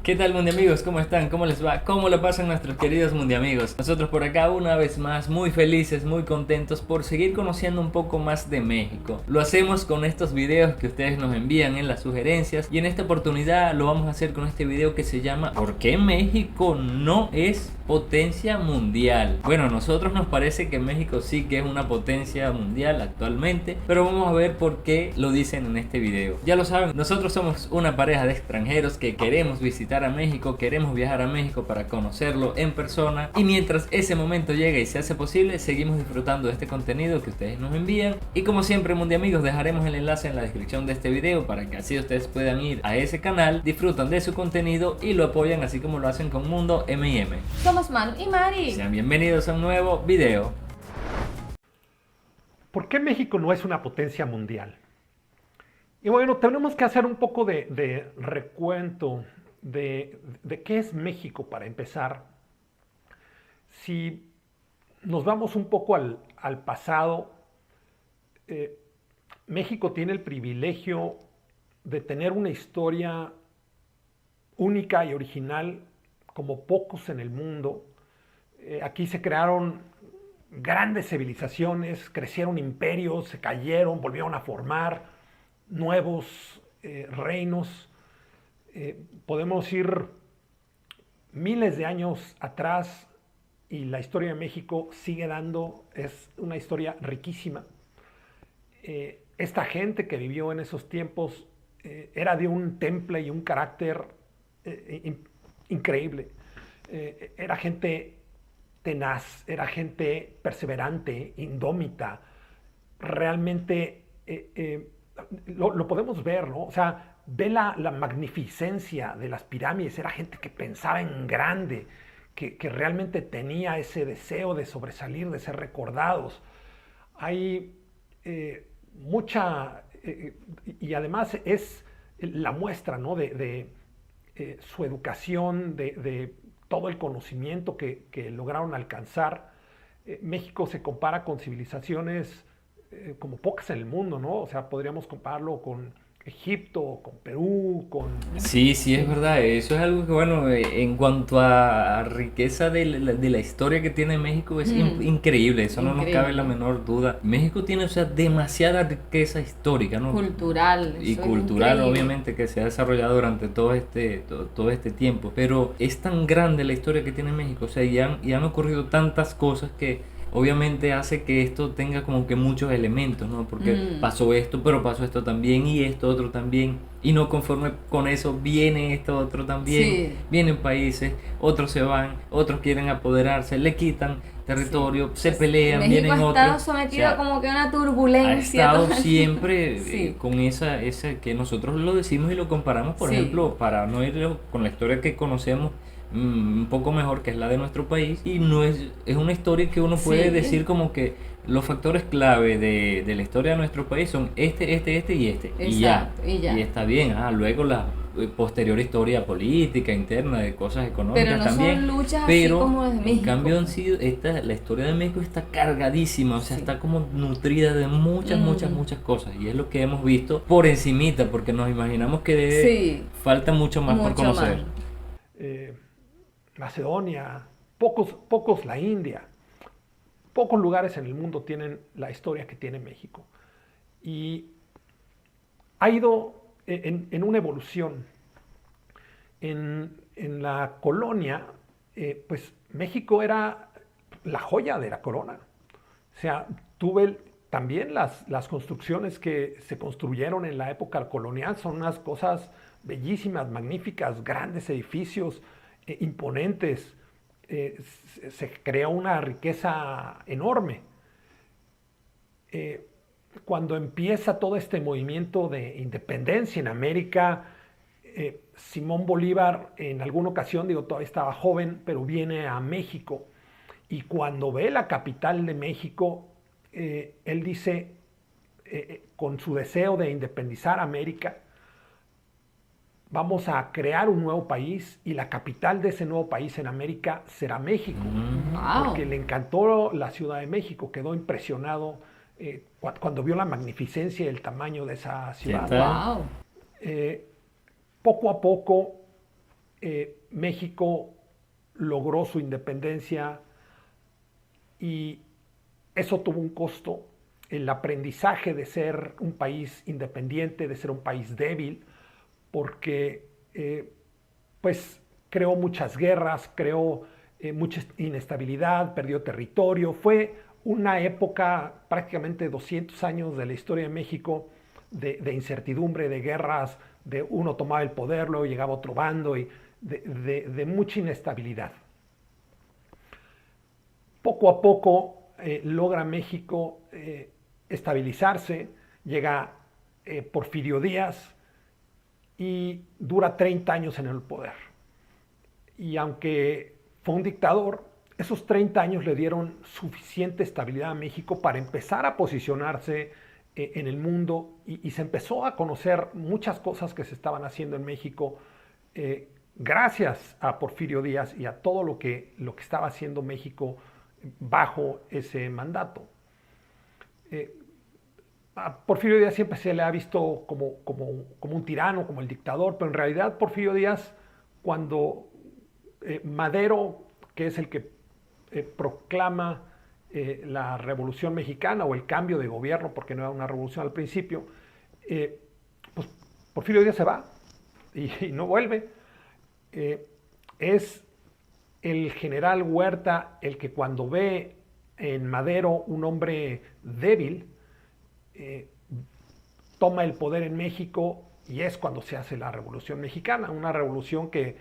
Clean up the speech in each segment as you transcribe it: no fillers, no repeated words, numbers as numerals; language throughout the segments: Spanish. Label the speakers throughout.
Speaker 1: ¿Qué tal, mundiamigos? ¿Cómo están? ¿Cómo les va? ¿Cómo lo pasan nuestros queridos mundiamigos? Nosotros por acá una vez más muy felices, muy contentos por seguir conociendo un poco más de México. Lo hacemos con estos videos que ustedes nos envían en las sugerencias y en esta oportunidad lo vamos a hacer con este video que se llama ¿Por qué México no es potencia mundial? Bueno, a nosotros nos parece que México sí que es una potencia mundial actualmente, pero vamos a ver por qué lo dicen en este video. Ya lo saben, nosotros somos una pareja de extranjeros que queremos visitar a México, queremos viajar a México para conocerlo en persona, y mientras ese momento llega y se hace posible, seguimos disfrutando de este contenido que ustedes nos envían. Y como siempre, mundiamigos, dejaremos el enlace en la descripción de este video para que así ustedes puedan ir a ese canal, disfrutan de su contenido y lo apoyan así como lo hacen con Mundo M&M.
Speaker 2: Somos Manu y Mari.
Speaker 1: Sean bienvenidos a un nuevo video.
Speaker 3: ¿Por qué México no es una potencia mundial? Y bueno, tenemos que hacer un poco de recuento de qué es México para empezar. Si nos vamos un poco al pasado, México tiene el privilegio de tener una historia única y original como pocos en el mundo. Aquí se crearon grandes civilizaciones, crecieron imperios, se cayeron, volvieron a formar nuevos reinos. Podemos ir miles de años atrás y la historia de México sigue dando, es una historia riquísima. Esta gente que vivió en esos tiempos era de un temple y un carácter increíble. Era gente tenaz, era gente perseverante, indómita. Realmente lo podemos ver, ¿no? O sea, ve la magnificencia de las pirámides. Era gente que pensaba en grande, que realmente tenía ese deseo de sobresalir, de ser recordados. Hay mucha, y además es la muestra, ¿no? de su educación, de todo el conocimiento que lograron alcanzar. México se compara con civilizaciones como pocas en el mundo, ¿no? O sea, podríamos compararlo con Egipto, con Perú, con...
Speaker 1: Sí, sí, es verdad. Eso es algo que, bueno, en cuanto a riqueza de la historia que tiene México, es increíble. Eso no nos cabe la menor duda. México tiene, o sea, demasiada riqueza histórica, ¿no?
Speaker 2: Cultural.
Speaker 1: Y
Speaker 2: eso es
Speaker 1: cultural,
Speaker 2: increíble.
Speaker 1: obviamente, que se ha desarrollado durante todo este tiempo. Pero es tan grande la historia que tiene México, o sea, y han ocurrido tantas cosas que obviamente hace que esto tenga como que muchos elementos, ¿no? Porque pasó esto, pero pasó esto también y esto otro también. Y no conforme con eso viene esto otro también.
Speaker 2: Sí.
Speaker 1: Vienen países, otros se van, otros quieren apoderarse, le quitan territorio, se pelean,
Speaker 2: México
Speaker 1: vienen
Speaker 2: ha
Speaker 1: otros.
Speaker 2: estado sometido
Speaker 1: O sea,
Speaker 2: como que a una
Speaker 1: ha
Speaker 2: turbulencia.
Speaker 1: estado
Speaker 2: todo el
Speaker 1: siempre
Speaker 2: Sí.
Speaker 1: con esa que nosotros lo decimos y lo comparamos, por
Speaker 2: Sí.
Speaker 1: ejemplo, para no ir con la historia que conocemos un poco mejor, que es la de nuestro país, y no es una historia que uno puede
Speaker 2: Sí.
Speaker 1: decir como que los factores clave de la historia de nuestro país son este y este,
Speaker 2: Exacto, y ya.
Speaker 1: y está bien. Luego la posterior historia política interna de cosas económicas
Speaker 2: Pero no
Speaker 1: también,
Speaker 2: son luchas
Speaker 1: pero
Speaker 2: así como las de
Speaker 1: en
Speaker 2: México.
Speaker 1: cambio han sido la historia de México está cargadísima, o sea,
Speaker 2: Sí.
Speaker 1: está como nutrida de muchas cosas, y es lo que hemos visto por encimita, porque nos imaginamos que
Speaker 2: Sí.
Speaker 1: falta mucho más por
Speaker 2: Mucho
Speaker 1: conocer.
Speaker 2: más.
Speaker 3: Macedonia, pocos la India. Pocos lugares en el mundo tienen la historia que tiene México. Y ha ido en una evolución. En la colonia, pues México era la joya de la corona. O sea, tuve también las construcciones que se construyeron en la época colonial, son unas cosas bellísimas, magníficas, grandes edificios, imponentes. Se creó una riqueza enorme. Cuando empieza todo este movimiento de independencia en América, Simón Bolívar en alguna ocasión, digo, todavía estaba joven, pero viene a México, y cuando ve la capital de México, él dice, con su deseo de independizar América, vamos a crear un nuevo país y la capital de ese nuevo país en América será México.
Speaker 2: Wow.
Speaker 3: Porque le encantó la Ciudad de México, quedó impresionado cuando vio la magnificencia y el tamaño de esa ciudad.
Speaker 1: ¿Qué tal?
Speaker 2: Wow.
Speaker 3: Poco a poco México logró su independencia y eso tuvo un costo. El aprendizaje de ser un país independiente, de ser un país débil, porque pues creó muchas guerras, creó mucha inestabilidad, perdió territorio. Fue una época, prácticamente 200 años de la historia de México, de incertidumbre, de guerras, de uno tomaba el poder, luego llegaba otro bando, y de mucha inestabilidad. Poco a poco logra México estabilizarse, llega Porfirio Díaz y dura 30 años en el poder. Y aunque fue un dictador, esos 30 años le dieron suficiente estabilidad a México para empezar a posicionarse en el mundo y se empezó a conocer muchas cosas que se estaban haciendo en México gracias a Porfirio Díaz y a todo lo que estaba haciendo México bajo ese mandato. A Porfirio Díaz siempre se le ha visto como un tirano, como el dictador, pero en realidad Porfirio Díaz, cuando Madero, que es el que proclama la Revolución Mexicana o el cambio de gobierno, porque no era una revolución al principio, pues Porfirio Díaz se va y no vuelve. Es el general Huerta el que, cuando ve en Madero un hombre débil, toma el poder en México, y es cuando se hace la Revolución Mexicana, una revolución que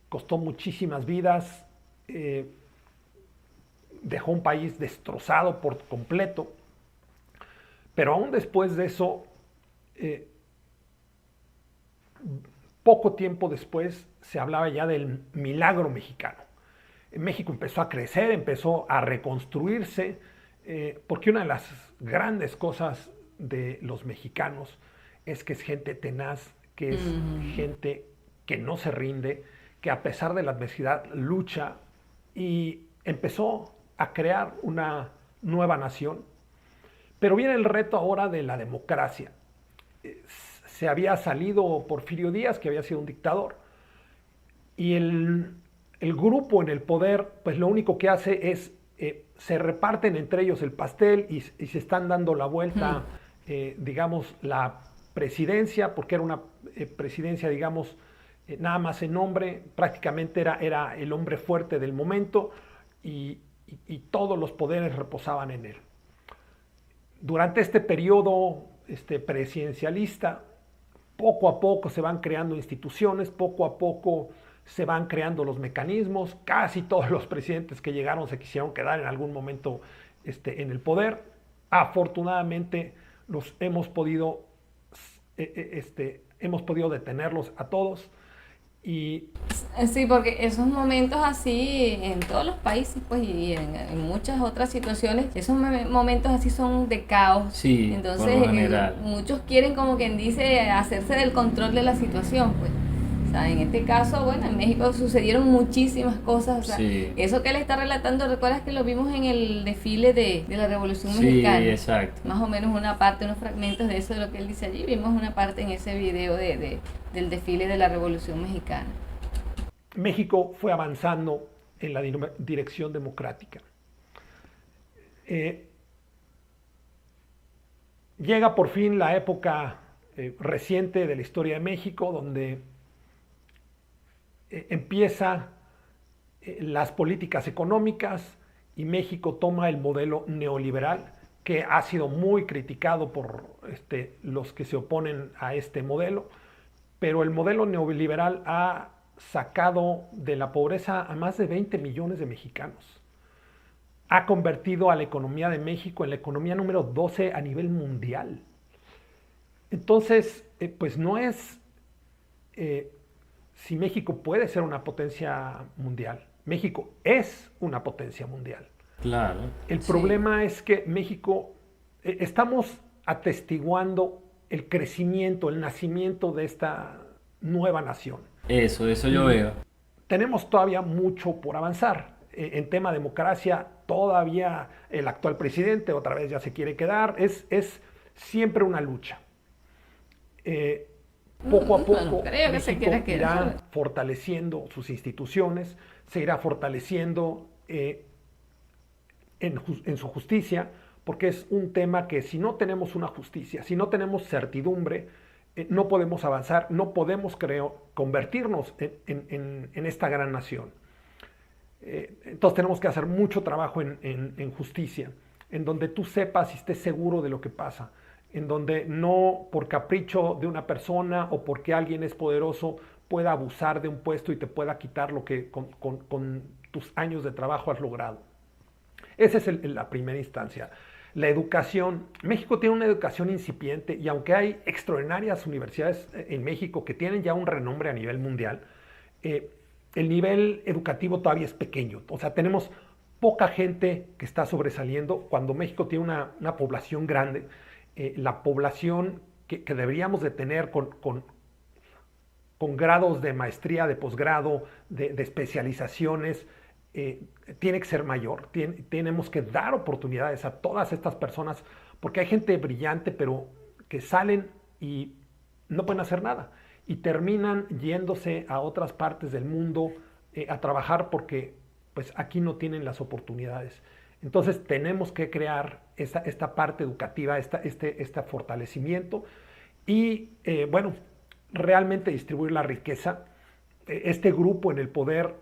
Speaker 3: costó muchísimas vidas, dejó un país destrozado por completo, pero aún después de eso, poco tiempo después, se hablaba ya del milagro mexicano. México empezó a crecer, empezó a reconstruirse, porque una de las grandes cosas de los mexicanos es que es gente tenaz, que es gente que no se rinde, que a pesar de la adversidad lucha, y empezó a crear una nueva nación. Pero viene el reto ahora de la democracia. Se había salido Porfirio Díaz, que había sido un dictador, y el grupo en el poder, pues lo único que hace es, se reparten entre ellos el pastel y se están dando la vuelta, digamos, la presidencia, porque era una presidencia, digamos, nada más en nombre, prácticamente era el hombre fuerte del momento, y todos los poderes reposaban en él. Durante este periodo presidencialista, poco a poco se van creando instituciones, poco a poco se van creando los mecanismos. Casi todos los presidentes que llegaron se quisieron quedar en algún momento en el poder. Afortunadamente hemos podido detenerlos a todos. Y
Speaker 2: sí, porque esos momentos así en todos los países, pues, y en muchas otras situaciones, esos momentos así son de caos.
Speaker 1: Sí,
Speaker 2: entonces
Speaker 1: por lo general.
Speaker 2: Muchos quieren, como quien dice, hacerse del control de la situación, pues. O sea, en este caso, bueno, en México sucedieron muchísimas cosas. O sea,
Speaker 1: sí.
Speaker 2: Eso que él está relatando, ¿recuerdas que lo vimos en el desfile de la Revolución Mexicana?
Speaker 1: Sí, exacto.
Speaker 2: Más o menos una parte, unos fragmentos de eso, de lo que él dice allí. Vimos una parte en ese video del desfile de la Revolución Mexicana.
Speaker 3: México fue avanzando en la dirección democrática. Llega por fin la época reciente de la historia de México, donde empieza las políticas económicas, y México toma el modelo neoliberal, que ha sido muy criticado por los que se oponen a este modelo, pero el modelo neoliberal ha sacado de la pobreza a más de 20 millones de mexicanos. Ha convertido a la economía de México en la economía número 12 a nivel mundial. Entonces, pues no es si México puede ser una potencia mundial. México es una potencia mundial.
Speaker 1: Claro.
Speaker 3: El problema es que México, estamos atestiguando el crecimiento, el nacimiento de esta nueva nación.
Speaker 1: Eso yo veo.
Speaker 3: Tenemos todavía mucho por avanzar. En tema democracia, todavía el actual presidente otra vez ya se quiere quedar. Es siempre una lucha. poco a
Speaker 2: No,
Speaker 3: poco
Speaker 2: no creo que se
Speaker 3: México
Speaker 2: quiera quedar.
Speaker 3: irá fortaleciendo sus instituciones, se irá fortaleciendo en su justicia, porque es un tema que si no tenemos una justicia, si no tenemos certidumbre, no podemos avanzar, no podemos, creo, convertirnos en esta gran nación. Entonces tenemos que hacer mucho trabajo en justicia, en donde tú sepas y estés seguro de lo que pasa, en donde no por capricho de una persona o porque alguien es poderoso pueda abusar de un puesto y te pueda quitar lo que con tus años de trabajo has logrado. Esa es la primera instancia. La educación. México tiene una educación incipiente y aunque hay extraordinarias universidades en México que tienen ya un renombre a nivel mundial, el nivel educativo todavía es pequeño. O sea, tenemos poca gente que está sobresaliendo cuando México tiene una población grande. La población que deberíamos de tener con grados de maestría, de posgrado, de especializaciones, tiene que ser mayor. Tenemos que dar oportunidades a todas estas personas porque hay gente brillante pero que salen y no pueden hacer nada y terminan yéndose a otras partes del mundo a trabajar porque pues aquí no tienen las oportunidades. Entonces tenemos que crear esta parte educativa, este fortalecimiento y bueno, realmente distribuir la riqueza. Este grupo en el poder,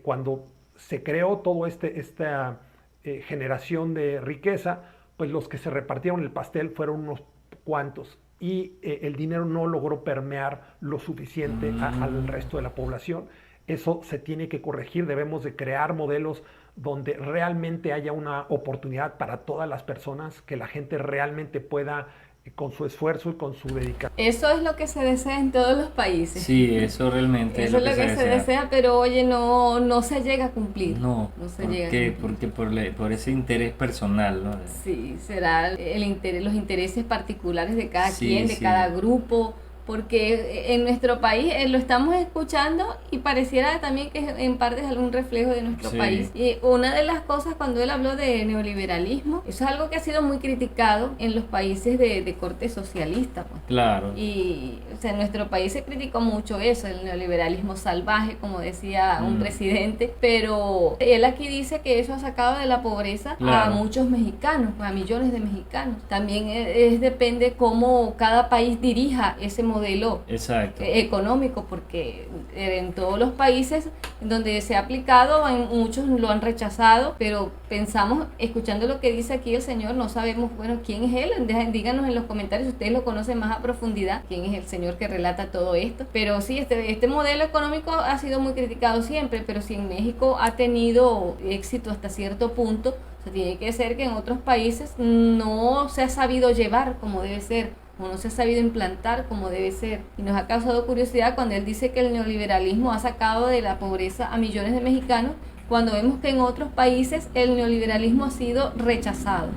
Speaker 3: cuando se creó toda esta generación de riqueza, pues los que se repartieron el pastel fueron unos cuantos y el dinero no logró permear lo suficiente al resto de la población. Eso se tiene que corregir, debemos de crear modelos donde realmente haya una oportunidad para todas las personas, que la gente realmente pueda con su esfuerzo y con su dedicación.
Speaker 2: Eso es lo que se desea en todos los países.
Speaker 1: Sí, eso realmente
Speaker 2: Eso es lo que se desea, pero oye, no se llega a cumplir.
Speaker 1: No,
Speaker 2: se
Speaker 1: ¿por
Speaker 2: llega
Speaker 1: qué?
Speaker 2: a cumplir.
Speaker 1: Porque por ese interés personal, ¿no?
Speaker 2: Sí, será los intereses particulares de cada
Speaker 1: Sí,
Speaker 2: quien, de
Speaker 1: sí.
Speaker 2: cada grupo, porque en nuestro país lo estamos escuchando y pareciera también que en parte es algún reflejo de nuestro
Speaker 1: Sí.
Speaker 2: país. Y una de las cosas cuando él habló de neoliberalismo, eso es algo que ha sido muy criticado en los países de corte socialista, pues.
Speaker 1: Claro.
Speaker 2: Y o sea, en nuestro país se criticó mucho eso, el neoliberalismo salvaje, como decía un presidente, pero él aquí dice que eso ha sacado de la pobreza a
Speaker 1: Claro.
Speaker 2: muchos mexicanos, pues, a millones de mexicanos. También depende cómo cada país dirija ese modelo
Speaker 1: Exacto.
Speaker 2: económico, porque en todos los países donde se ha aplicado, muchos lo han rechazado, pero pensamos, escuchando lo que dice aquí el señor, no sabemos, bueno, quién es él. Díganos en los comentarios si ustedes lo conocen más a profundidad, quién es el señor que relata todo esto. Pero sí, este modelo económico ha sido muy criticado siempre, pero si en México ha tenido éxito hasta cierto punto, o sea, tiene que ser que en otros países no se ha sabido llevar como debe ser, o no se ha sabido implantar como debe ser. Y nos ha causado curiosidad cuando él dice que el neoliberalismo ha sacado de la pobreza a millones de mexicanos, cuando vemos que en otros países el neoliberalismo ha sido rechazado.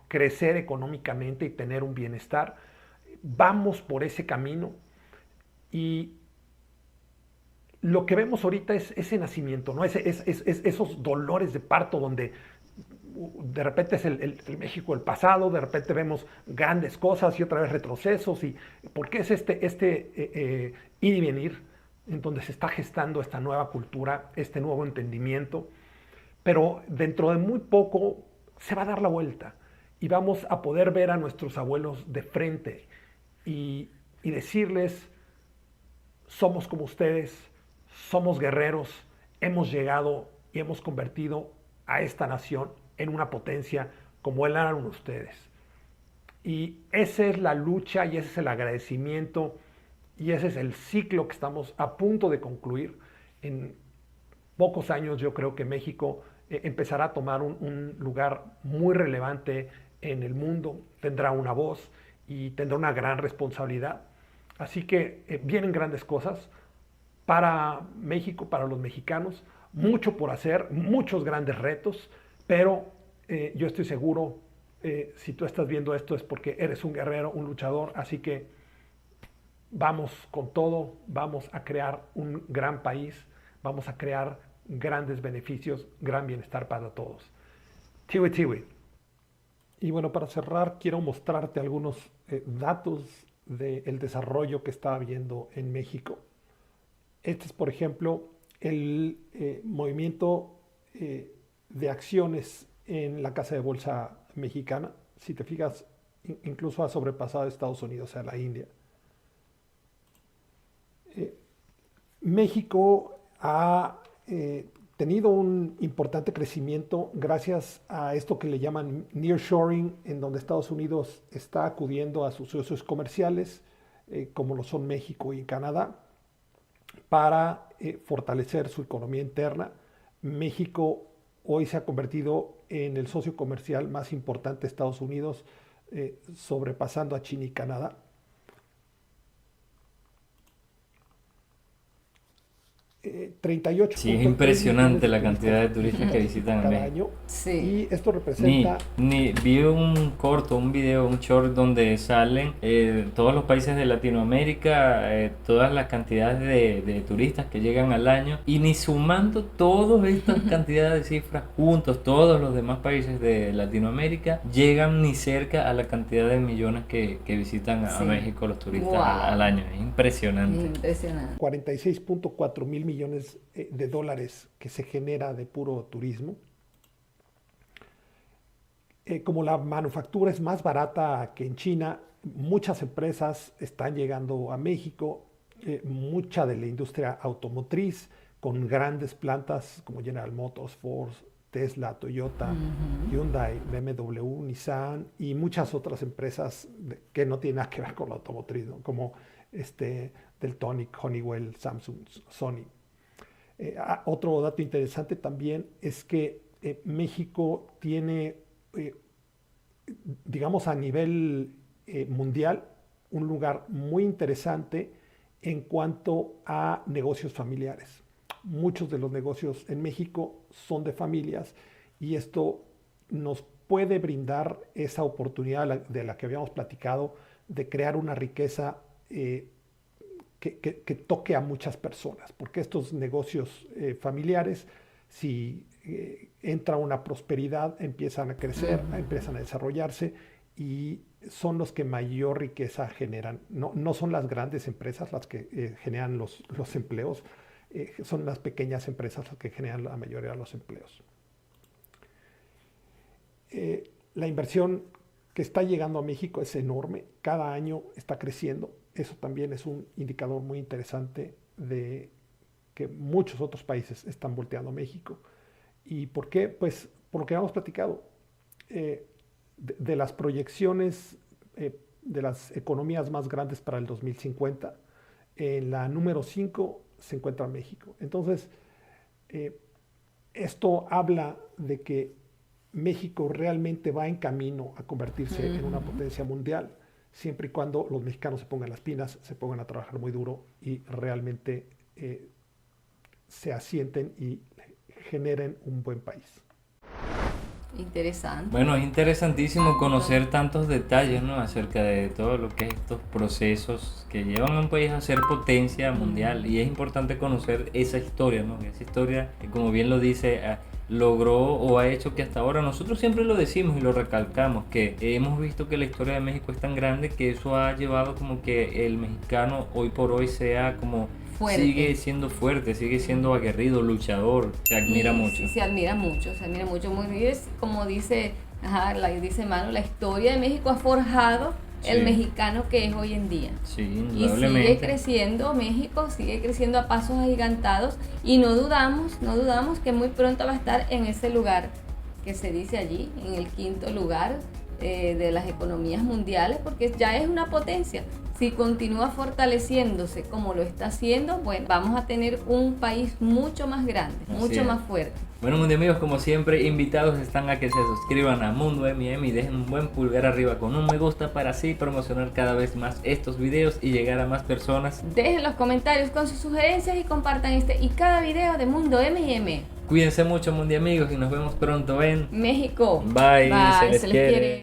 Speaker 3: Crecer económicamente y tener un bienestar. Vamos por ese camino y lo que vemos ahorita es ese nacimiento, ¿no? Esos dolores de parto donde de repente es el México del pasado, de repente vemos grandes cosas y otra vez retrocesos. Y porque es ir y venir en donde se está gestando esta nueva cultura, este nuevo entendimiento, pero dentro de muy poco se va a dar la vuelta y vamos a poder ver a nuestros abuelos de frente y decirles: somos como ustedes, somos guerreros, hemos llegado y hemos convertido a esta nación en una potencia como eran ustedes. Y esa es la lucha y ese es el agradecimiento y ese es el ciclo que estamos a punto de concluir. En pocos años yo creo que México empezará a tomar un lugar muy relevante en el mundo, tendrá una voz y tendrá una gran responsabilidad. Así que vienen grandes cosas para México, para los mexicanos, mucho por hacer, muchos grandes retos, pero yo estoy seguro, si tú estás viendo esto es porque eres un guerrero, un luchador, así que vamos con todo, vamos a crear un gran país, vamos a crear grandes beneficios, gran bienestar para todos. Tiwi. Y bueno, para cerrar, quiero mostrarte algunos datos del desarrollo que está habiendo en México. Este es, por ejemplo, el movimiento de acciones en la Casa de Bolsa Mexicana. Si te fijas, incluso ha sobrepasado a Estados Unidos, a la India. México ha tenido un importante crecimiento gracias a esto que le llaman nearshoring, en donde Estados Unidos está acudiendo a sus socios comerciales, como lo son México y Canadá, para fortalecer su economía interna. México hoy se ha convertido en el socio comercial más importante de Estados Unidos, sobrepasando a China y Canadá.
Speaker 1: Sí, es impresionante la cantidad de turistas que visitan
Speaker 3: cada
Speaker 1: México.
Speaker 3: año.
Speaker 2: Sí.
Speaker 3: Y esto representa...
Speaker 1: Vi un corto, un video, un short donde salen todos los países de Latinoamérica, todas las cantidades de turistas que llegan al año, y ni sumando todas estas cantidades de cifras juntos, todos los demás países de Latinoamérica llegan ni cerca a la cantidad de millones que visitan a México los turistas al año. Es impresionante.
Speaker 2: Impresionante.
Speaker 3: 46.4 mil millones de dólares que se genera de puro turismo. Como la manufactura es más barata que en China, muchas empresas están llegando a México, mucha de la industria automotriz, con grandes plantas como General Motors, Ford, Tesla, Toyota, Hyundai, BMW, Nissan y muchas otras empresas que no tienen nada que ver con la automotriz, ¿no? Como Deltonic, Honeywell, Samsung, Sony. Otro dato interesante también es que México tiene, digamos a nivel mundial, un lugar muy interesante en cuanto a negocios familiares. Muchos de los negocios en México son de familias y esto nos puede brindar esa oportunidad de la que habíamos platicado de crear una riqueza que toque a muchas personas, porque estos negocios familiares, si entra una prosperidad, empiezan a crecer, empiezan a desarrollarse y son los que mayor riqueza generan. No son las grandes empresas las que generan los empleos, son las pequeñas empresas las que generan la mayoría de los empleos. La inversión que está llegando a México es enorme, cada año está creciendo. Eso también es un indicador muy interesante de que muchos otros países están volteando a México. ¿Y por qué? Pues por lo que hemos platicado. De las proyecciones de las economías más grandes para el 2050, en la número 5 se encuentra México. Entonces, esto habla de que México realmente va en camino a convertirse en una potencia mundial, siempre y cuando los mexicanos se pongan las pilas, se pongan a trabajar muy duro y realmente se asienten y generen un buen país.
Speaker 2: Interesante.
Speaker 1: Bueno, es interesantísimo conocer tantos detalles, ¿no? Acerca de todo lo que es estos procesos que llevan a un país a ser potencia mundial, y es importante conocer esa historia, ¿no? Esa historia que, como bien lo dice, logró o ha hecho que hasta ahora, nosotros siempre lo decimos y lo recalcamos, que hemos visto que la historia de México es tan grande que eso ha llevado como que el mexicano hoy por hoy sea como fuerte. Sigue siendo fuerte, sigue siendo aguerrido, luchador, se admira mucho.
Speaker 2: Sí, se admira mucho, muy bien. Como dice, dice Manu, la historia de México ha forjado el mexicano que es hoy en día.
Speaker 1: Sí,
Speaker 2: indudablemente. Y sigue creciendo, México sigue creciendo a pasos agigantados y no dudamos que muy pronto va a estar en ese lugar que se dice allí, en el 5º lugar de las economías mundiales, porque ya es una potencia. Si continúa fortaleciéndose como lo está haciendo, bueno, vamos a tener un país mucho más grande, mucho más fuerte.
Speaker 1: Bueno, Mundo amigos, como siempre, invitados están a que se suscriban a Mundo M&M y dejen un buen pulgar arriba con un me gusta para así promocionar cada vez más estos videos y llegar a más personas.
Speaker 2: Dejen los comentarios con sus sugerencias y compartan este y cada video de Mundo M&M.
Speaker 1: Cuídense mucho, Mundo amigos, y nos vemos pronto en
Speaker 2: México.
Speaker 1: Bye,
Speaker 2: Se les quiere.